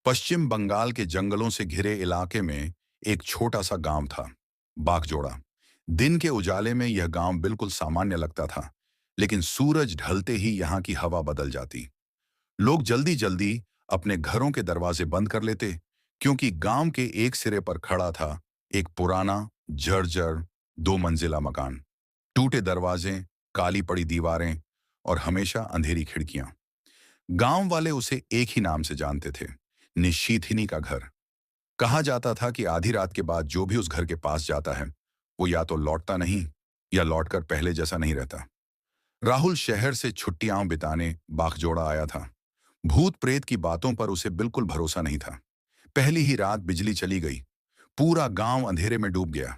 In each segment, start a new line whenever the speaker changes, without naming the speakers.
पश्चिम बंगाल के जंगलों से घिरे इलाके में एक छोटा सा गांव था, बागजोड़ा। दिन के उजाले में यह गांव बिल्कुल सामान्य लगता था, लेकिन सूरज ढलते ही यहाँ की हवा बदल जाती। लोग जल्दी जल्दी अपने घरों के दरवाजे बंद कर लेते, क्योंकि गांव के एक सिरे पर खड़ा था एक पुराना, जर्जर, दो मंजिला मकान। टूटे दरवाजे, काली पड़ी दीवारें और हमेशा अंधेरी खिड़कियां। गांव वाले उसे एक ही नाम से जानते थे, निशीथिनी का घर। कहा जाता था कि आधी रात के बाद जो भी उस घर के पास जाता है, वो या तो लौटता नहीं या लौटकर पहले जैसा नहीं रहता। राहुल शहर से छुट्टियां बिताने बागजोड़ा आया था। भूत प्रेत की बातों पर उसे बिल्कुल भरोसा नहीं था। पहली ही रात बिजली चली गई। पूरा गांव अंधेरे में डूब गया।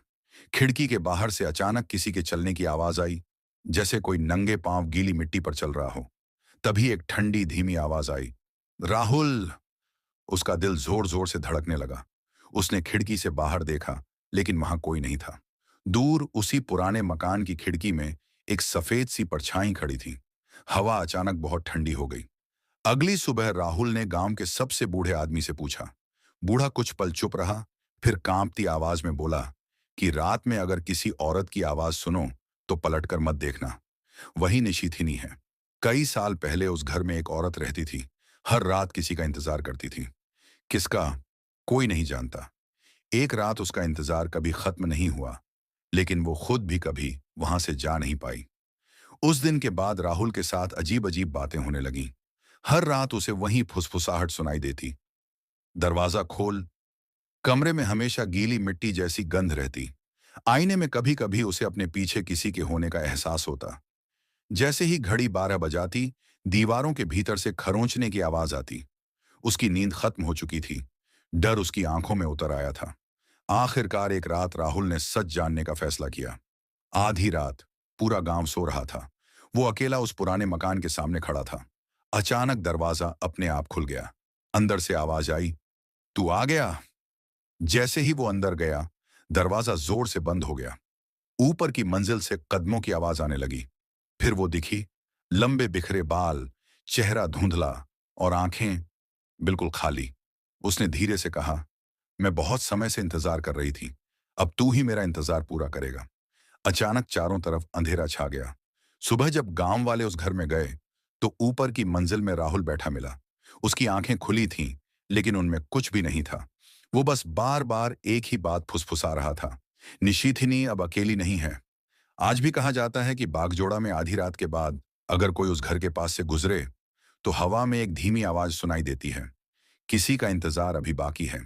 खिड़की के बाहर से अचानक किसी के चलने की आवाज आई, जैसे कोई नंगे पांव गीली मिट्टी पर चल रहा हो। तभी एक ठंडी धीमी आवाज आई, राहुल। उसका दिल जोर जोर से धड़कने लगा। उसने खिड़की से बाहर देखा, लेकिन वहां कोई नहीं था। दूर उसी पुराने मकान की खिड़की में एक सफेद सी परछाई खड़ी थी। हवा अचानक बहुत ठंडी हो गई। अगली सुबह राहुल ने गांव के सबसे बूढ़े आदमी से पूछा। बूढ़ा कुछ पल चुप रहा, फिर कांपती आवाज में बोला कि रात में अगर किसी औरत की आवाज सुनो तो पलटकर मत देखना, वही निशीथिनी है। कई साल पहले उस घर में एक औरत रहती थी। हर रात किसी का इंतजार करती थी। किसका, कोई नहीं जानता। एक रात उसका इंतजार कभी खत्म नहीं हुआ, लेकिन वो खुद भी कभी वहां से जा नहीं पाई। उस दिन के बाद राहुल के साथ अजीब अजीब बातें होने लगीं। हर रात उसे वही फुसफुसाहट सुनाई देती। दरवाजा खोल। कमरे में हमेशा गीली मिट्टी जैसी गंध रहती। आईने में कभी कभी उसे अपने पीछे किसी के होने का एहसास होता। जैसे ही घड़ी 12 बजाती, दीवारों के भीतर से खरोंचने की आवाज आती। उसकी नींद खत्म हो चुकी थी। डर उसकी आंखों में उतर आया था। आखिरकार एक रात राहुल ने सच जानने का फैसला किया। आधी रात, पूरा गांव सो रहा था। वो अकेला उस पुराने मकान के सामने खड़ा था। अचानक दरवाजा अपने आप खुल गया। अंदर से आवाज आई, तू आ गया। जैसे ही वो अंदर गया, दरवाजा जोर से बंद हो गया। ऊपर की मंजिल से कदमों की आवाज आने लगी। फिर वो दिखी, लंबे बिखरे बाल, चेहरा धुंधला और आंखें बिल्कुल खाली। उसने धीरे से कहा, मैं बहुत समय से इंतजार कर रही थी। अब तू ही मेरा इंतजार पूरा करेगा। अचानक चारों तरफ अंधेरा छा गया। सुबह जब गांव वाले उस घर में गए, तो ऊपर की मंजिल में राहुल बैठा मिला। उसकी आंखें खुली थीं, लेकिन उनमें कुछ भी नहीं था। वो बस बार बार एक ही बात फुसफुसा रहा था, निशीथिनी अब अकेली नहीं है। आज भी कहा जाता है कि बागजोड़ा में आधी रात के बाद अगर कोई उस घर के पास से गुजरे, तो हवा में एक धीमी आवाज सुनाई देती है, किसी का इंतजार अभी बाकी है।